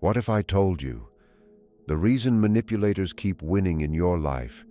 What if I told you the reason manipulators keep winning in your life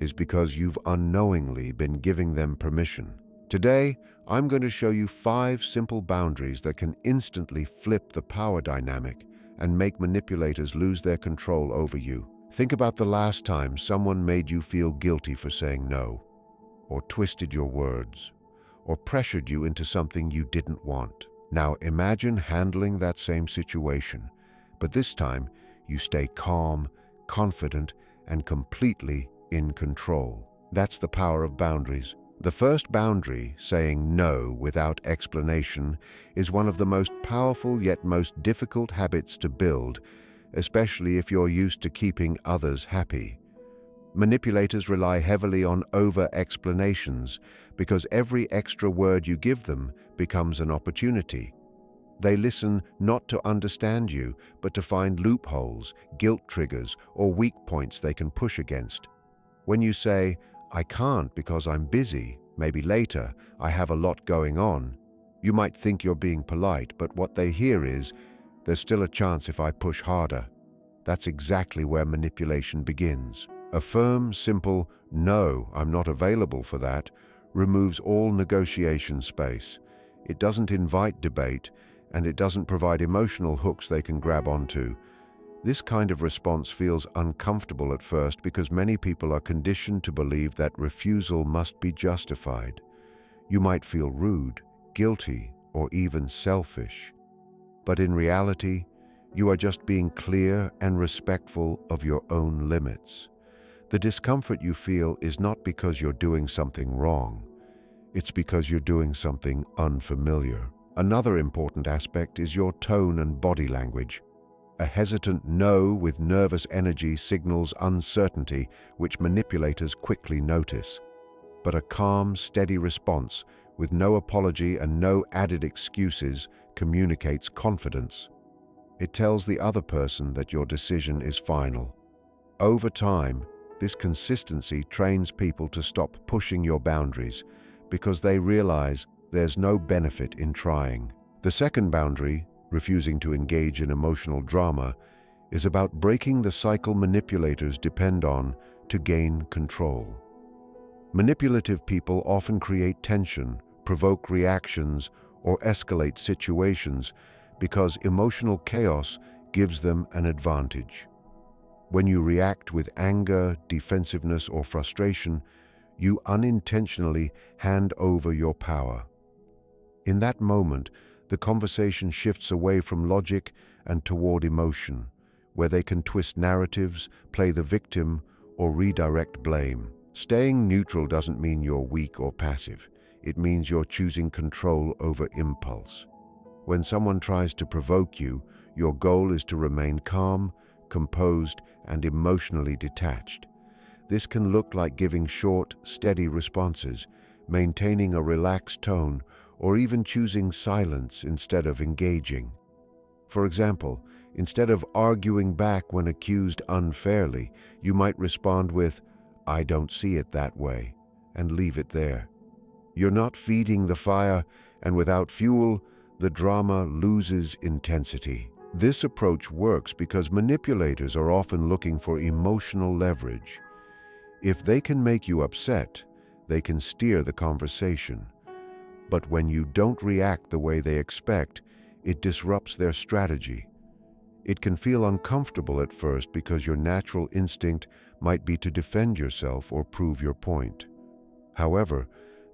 is because you've unknowingly been giving them permission? Today, I'm going to show you 5 simple boundaries that can instantly flip the power dynamic and make manipulators lose their control over you. Think about the last time someone made you feel guilty for saying no, or twisted your words, or pressured you into something you didn't want. Now imagine handling that same situation, but this time you stay calm, confident, and completely in control. That's the power of boundaries. The first boundary, saying no without explanation, is one of the most powerful yet most difficult habits to build, especially if you're used to keeping others happy. Manipulators rely heavily on over-explanations because every extra word you give them becomes an opportunity. They listen not to understand you, but to find loopholes, guilt triggers, or weak points they can push against. When you say, "I can't because I'm busy, maybe later, I have a lot going on," you might think you're being polite, but what they hear is, "There's still a chance if I push harder." That's exactly where manipulation begins. A firm, simple, "No, I'm not available for that," removes all negotiation space. It doesn't invite debate, and it doesn't provide emotional hooks they can grab onto. This kind of response feels uncomfortable at first because many people are conditioned to believe that refusal must be justified. You might feel rude, guilty, or even selfish. But in reality, you are just being clear and respectful of your own limits. The discomfort you feel is not because you're doing something wrong. It's because you're doing something unfamiliar. Another important aspect is your tone and body language. A hesitant no with nervous energy signals uncertainty, which manipulators quickly notice. But a calm, steady response, with no apology and no added excuses, communicates confidence. It tells the other person that your decision is final. Over time, this consistency trains people to stop pushing your boundaries because they realize there's no benefit in trying. The second boundary, refusing to engage in emotional drama, is about breaking the cycle manipulators depend on to gain control. Manipulative people often create tension, provoke reactions, or escalate situations because emotional chaos gives them an advantage. When you react with anger, defensiveness, or frustration, you unintentionally hand over your power. In that moment, the conversation shifts away from logic and toward emotion, where they can twist narratives, play the victim, or redirect blame. Staying neutral doesn't mean you're weak or passive. It means you're choosing control over impulse. When someone tries to provoke you, your goal is to remain calm, composed, and emotionally detached. This can look like giving short, steady responses, maintaining a relaxed tone, or even choosing silence instead of engaging. For example, instead of arguing back when accused unfairly, you might respond with, "I don't see it that way," and leave it there. You're not feeding the fire, and without fuel, the drama loses intensity. This approach works because manipulators are often looking for emotional leverage. If they can make you upset, they can steer the conversation. But when you don't react the way they expect, it disrupts their strategy. It can feel uncomfortable at first because your natural instinct might be to defend yourself or prove your point. However,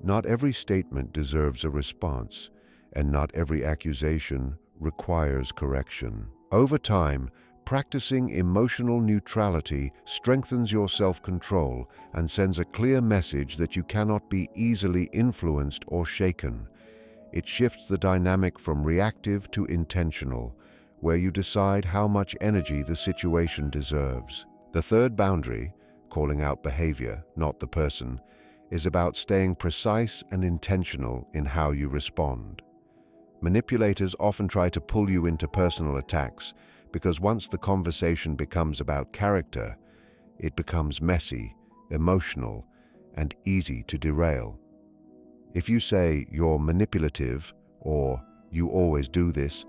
not every statement deserves a response, and not every accusation requires correction. Over time, practicing emotional neutrality strengthens your self-control and sends a clear message that you cannot be easily influenced or shaken. It shifts the dynamic from reactive to intentional, where you decide how much energy the situation deserves. The third boundary, calling out behavior, not the person, is about staying precise and intentional in how you respond. Manipulators often try to pull you into personal attacks because once the conversation becomes about character, it becomes messy, emotional, and easy to derail. If you say you're manipulative or you always do this,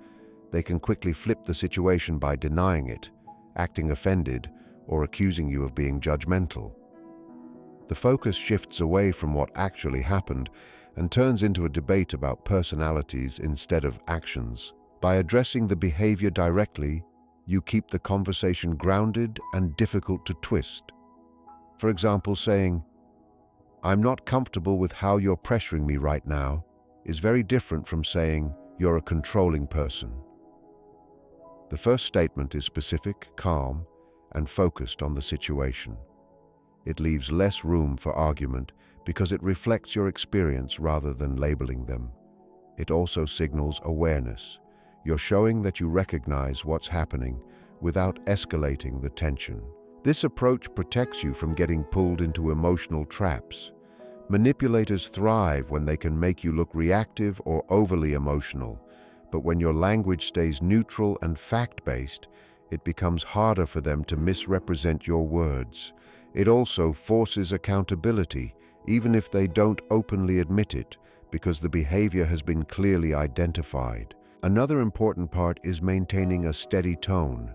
They can quickly flip the situation by denying it, acting offended, or accusing you of being judgmental. The focus shifts away from what actually happened and turns into a debate about personalities instead of actions. By addressing the behavior directly, you keep the conversation grounded and difficult to twist. For example, saying, "I'm not comfortable with how you're pressuring me right now," is very different from saying, "You're a controlling person." The first statement is specific, calm, and focused on the situation. It leaves less room for argument because it reflects your experience rather than labeling them. It also signals awareness. You're showing that you recognize what's happening without escalating the tension. This approach protects you from getting pulled into emotional traps. Manipulators thrive when they can make you look reactive or overly emotional, but when your language stays neutral and fact-based, it becomes harder for them to misrepresent your words. It also forces accountability, even if they don't openly admit it, because the behavior has been clearly identified. Another important part is maintaining a steady tone.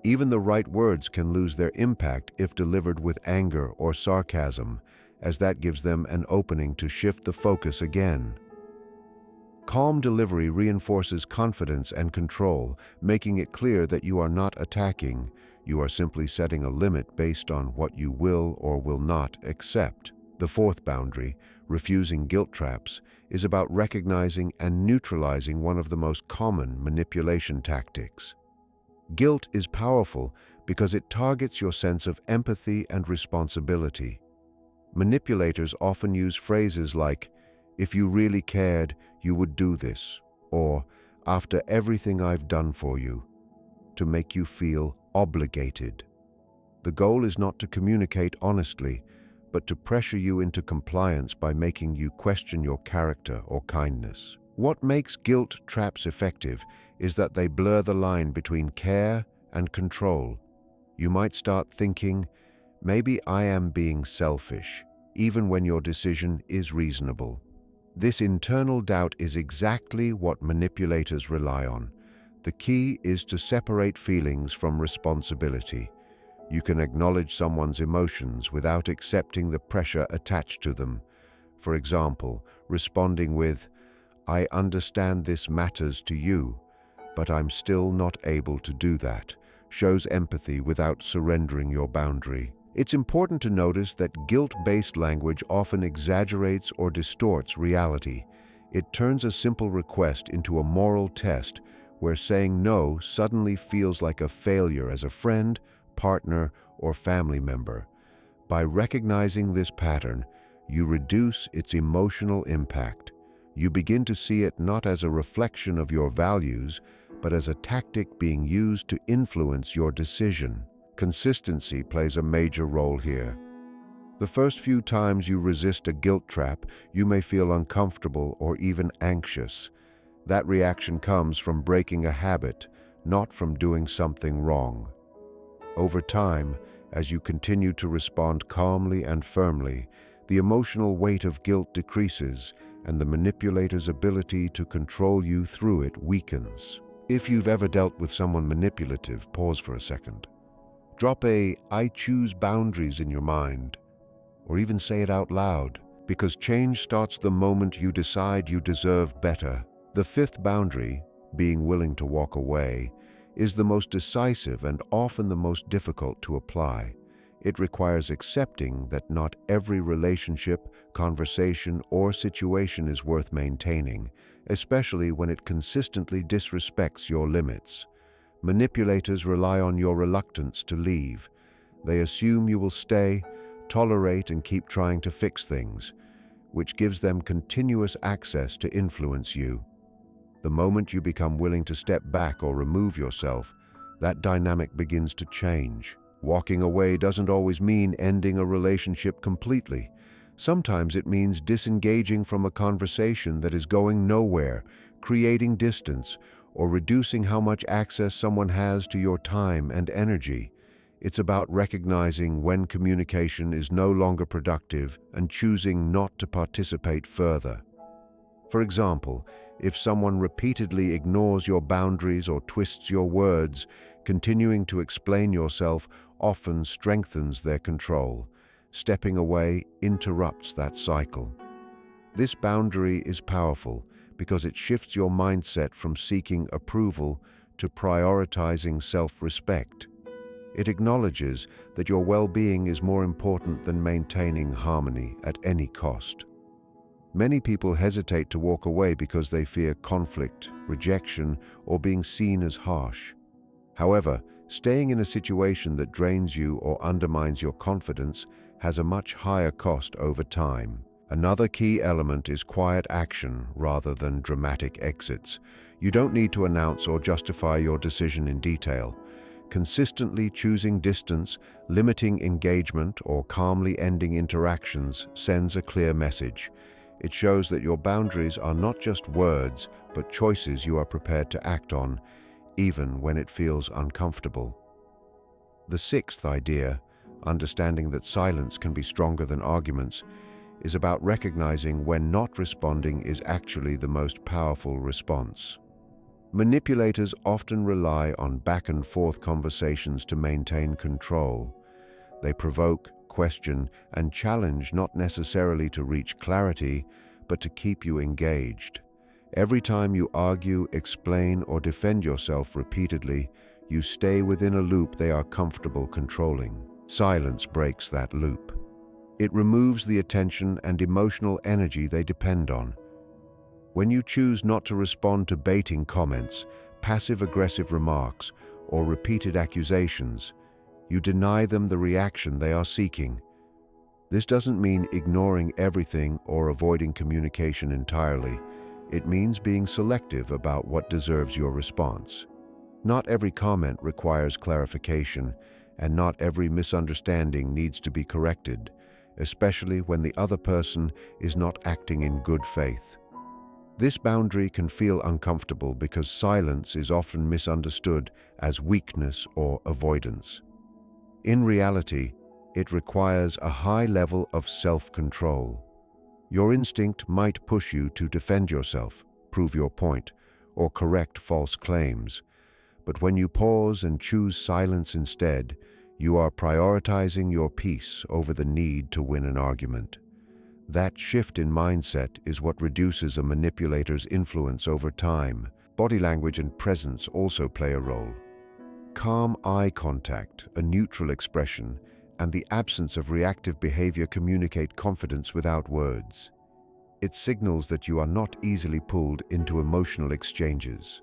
Even the right words can lose their impact if delivered with anger or sarcasm, as that gives them an opening to shift the focus again. Calm delivery reinforces confidence and control, making it clear that you are not attacking. You are simply setting a limit based on what you will or will not accept. The fourth boundary, refusing guilt traps, is about recognizing and neutralizing one of the most common manipulation tactics. Guilt is powerful because it targets your sense of empathy and responsibility. Manipulators often use phrases like, "If you really cared, you would do this," or "After everything I've done for you," to make you feel obligated. The goal is not to communicate honestly, but to pressure you into compliance by making you question your character or kindness. What makes guilt traps effective is that they blur the line between care and control. You might start thinking, "Maybe I am being selfish," even when your decision is reasonable. This internal doubt is exactly what manipulators rely on. The key is to separate feelings from responsibility. You can acknowledge someone's emotions without accepting the pressure attached to them. For example, responding with, "I understand this matters to you, but I'm still not able to do that," shows empathy without surrendering your boundary. It's important to notice that guilt-based language often exaggerates or distorts reality. It turns a simple request into a moral test where saying no suddenly feels like a failure as a friend, partner, or family member. By recognizing this pattern, you reduce its emotional impact. You begin to see it not as a reflection of your values, but as a tactic being used to influence your decision. Consistency plays a major role here. The first few times you resist a guilt trap, you may feel uncomfortable or even anxious. That reaction comes from breaking a habit, not from doing something wrong. Over time, as you continue to respond calmly and firmly, the emotional weight of guilt decreases and the manipulator's ability to control you through it weakens. If you've ever dealt with someone manipulative, pause for a second. Drop a "I choose boundaries" in your mind, or even say it out loud, because change starts the moment you decide you deserve better. The fifth boundary, being willing to walk away, is the most decisive and often the most difficult to apply. It requires accepting that not every relationship, conversation, or situation is worth maintaining, especially when it consistently disrespects your limits. Manipulators rely on your reluctance to leave. They assume you will stay, tolerate, and keep trying to fix things, which gives them continuous access to influence you. The moment you become willing to step back or remove yourself, that dynamic begins to change. Walking away doesn't always mean ending a relationship completely. Sometimes it means disengaging from a conversation that is going nowhere, creating distance, or reducing how much access someone has to your time and energy. It's about recognizing when communication is no longer productive and choosing not to participate further. For example, If someone repeatedly ignores your boundaries or twists your words, continuing to explain yourself often strengthens their control. Stepping away interrupts that cycle. This boundary is powerful because it shifts your mindset from seeking approval to prioritizing self-respect. It acknowledges that your well-being is more important than maintaining harmony at any cost. Many people hesitate to walk away because they fear conflict, rejection, or being seen as harsh. However, staying in a situation that drains you or undermines your confidence has a much higher cost over time. Another key element is quiet action rather than dramatic exits. You don't need to announce or justify your decision in detail. Consistently choosing distance, limiting engagement, or calmly ending interactions sends a clear message. It shows that your boundaries are not just words, but choices you are prepared to act on, even when it feels uncomfortable. The sixth idea, understanding that silence can be stronger than arguments, is about recognizing when not responding is actually the most powerful response. Manipulators often rely on back-and-forth conversations to maintain control. They provoke, question, and challenge not necessarily to reach clarity, but to keep you engaged. Every time you argue, explain, or defend yourself repeatedly, you stay within a loop they are comfortable controlling. Silence breaks that loop. It removes the attention and emotional energy they depend on. When you choose not to respond to baiting comments, passive-aggressive remarks, or repeated accusations, you deny them the reaction they are seeking. This doesn't mean ignoring everything or avoiding communication entirely. It means being selective about what deserves your response. Not every comment requires clarification, and not every misunderstanding needs to be corrected, especially when the other person is not acting in good faith. This boundary can feel uncomfortable because silence is often misunderstood as weakness or avoidance. In reality, it requires a high level of self-control. Your instinct might push you to defend yourself, prove your point, or correct false claims. But when you pause and choose silence instead, you are prioritizing your peace over the need to win an argument. That shift in mindset is what reduces a manipulator's influence over time. Body language and presence also play a role. Calm eye contact, a neutral expression, and the absence of reactive behavior communicate confidence without words. It signals that you are not easily pulled into emotional exchanges.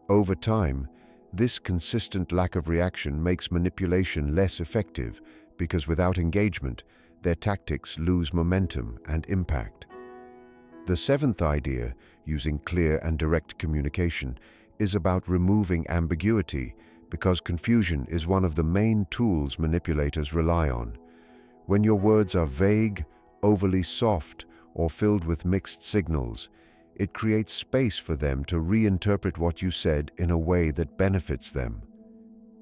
Over time, this consistent lack of reaction makes manipulation less effective because without engagement, their tactics lose momentum and impact. The seventh idea, using clear and direct communication, is about removing ambiguity because confusion is one of the main tools manipulators rely on. When your words are vague, overly soft, or filled with mixed signals, it creates space for them to reinterpret what you said in a way that benefits them.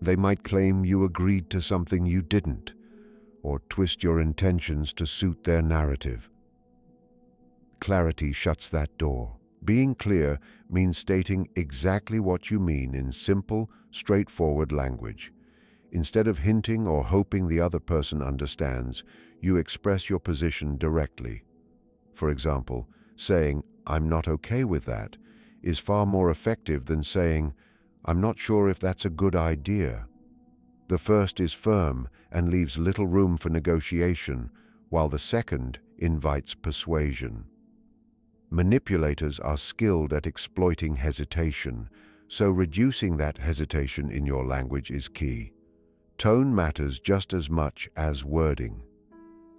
They might claim you agreed to something you didn't, or twist your intentions to suit their narrative. Clarity shuts that door. Being clear means stating exactly what you mean in simple, straightforward language. Instead of hinting or hoping the other person understands, you express your position directly. For example, saying, "I'm not okay with that," is far more effective than saying, "I'm not sure if that's a good idea." The first is firm and leaves little room for negotiation, while the second invites persuasion. Manipulators are skilled at exploiting hesitation, so reducing that hesitation in your language is key. Tone matters just as much as wording.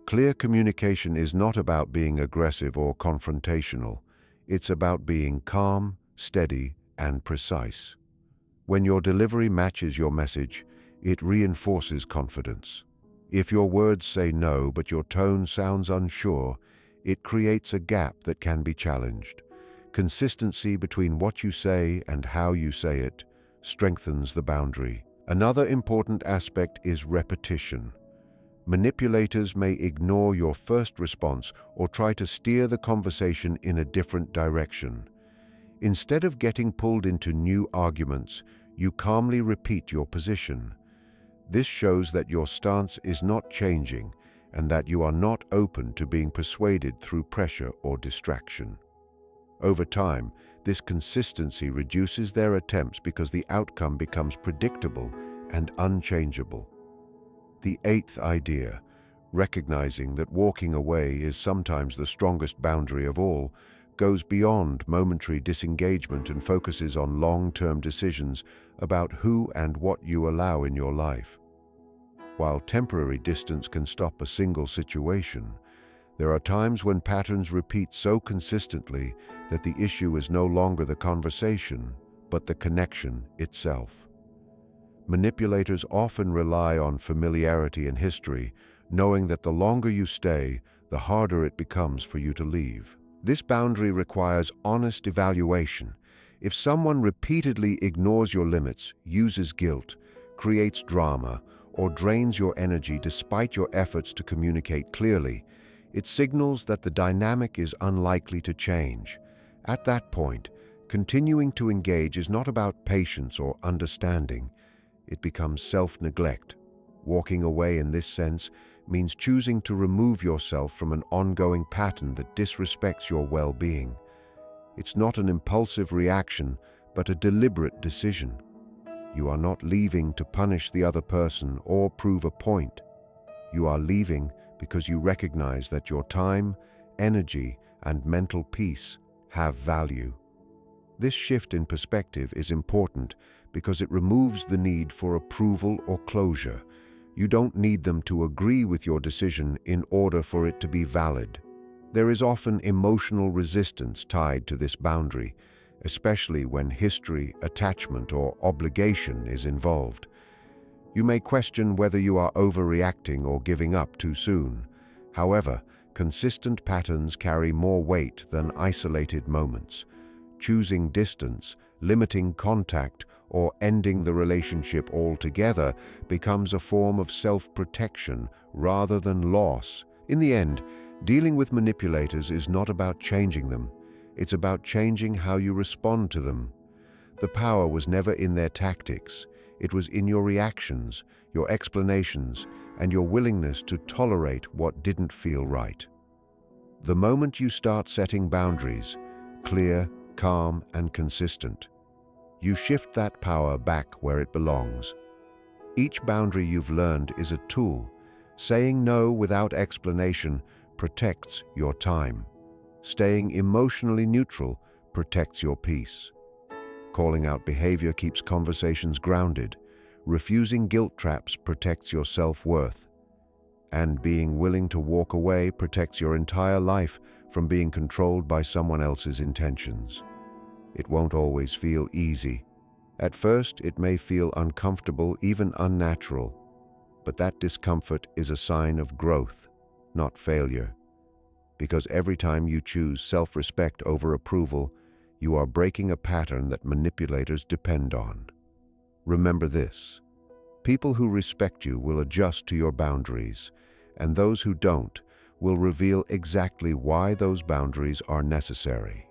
Clear communication is not about being aggressive or confrontational. It's about being calm, steady, and precise. When your delivery matches your message, it reinforces confidence. If your words say no, but your tone sounds unsure, it creates a gap that can be challenged. Consistency between what you say and how you say it strengthens the boundary. Another important aspect is repetition. Manipulators may ignore your first response or try to steer the conversation in a different direction. Instead of getting pulled into new arguments, you calmly repeat your position. This shows that your stance is not changing and that you are not open to being persuaded through pressure or distraction. Over time, this consistency reduces their attempts because the outcome becomes predictable and unchangeable. The eighth idea, recognizing that walking away is sometimes the strongest boundary of all, goes beyond momentary disengagement and focuses on long-term decisions about who and what you allow in your life. While temporary distance can stop a single situation, there are times when patterns repeat so consistently that the issue is no longer the conversation, but the connection itself. Manipulators often rely on familiarity and history, knowing that the longer you stay, the harder it becomes for you to leave. This boundary requires honest evaluation. If someone repeatedly ignores your limits, uses guilt, creates drama, or drains your energy despite your efforts to communicate clearly, it signals that the dynamic is unlikely to change. At that point, continuing to engage is not about patience or understanding. It becomes self-neglect. Walking away in this sense means choosing to remove yourself from an ongoing pattern that disrespects your well-being. It's not an impulsive reaction, but a deliberate decision. You are not leaving to punish the other person or prove a point. You are leaving because you recognize that your time, energy, and mental peace have value. This shift in perspective is important because it removes the need for approval or closure. You don't need them to agree with your decision in order for it to be valid. There is often emotional resistance tied to this boundary, especially when history, attachment, or obligation is involved. You may question whether you are overreacting or giving up too soon. However, consistent patterns carry more weight than isolated moments. Choosing distance, limiting contact, or ending the relationship altogether becomes a form of self-protection rather than loss. In the end, dealing with manipulators is not about changing them. It's about changing how you respond to them. The power was never in their tactics. It was in your reactions, your explanations, and your willingness to tolerate what didn't feel right. The moment you start setting boundaries, clear, calm, and consistent, you shift that power back where it belongs. Each boundary you've learned is a tool. Saying no without explanation protects your time. Staying emotionally neutral protects your peace. Calling out behavior keeps conversations grounded. Refusing guilt traps protects your self-worth. And being willing to walk away protects your entire life from being controlled by someone else's intentions. It won't always feel easy. At first, it may feel uncomfortable, even unnatural. But that discomfort is a sign of growth, not failure. Because every time you choose self-respect over approval, you are breaking a pattern that manipulators depend on. Remember this: people who respect you will adjust to your boundaries, and those who don't will reveal exactly why those boundaries are necessary.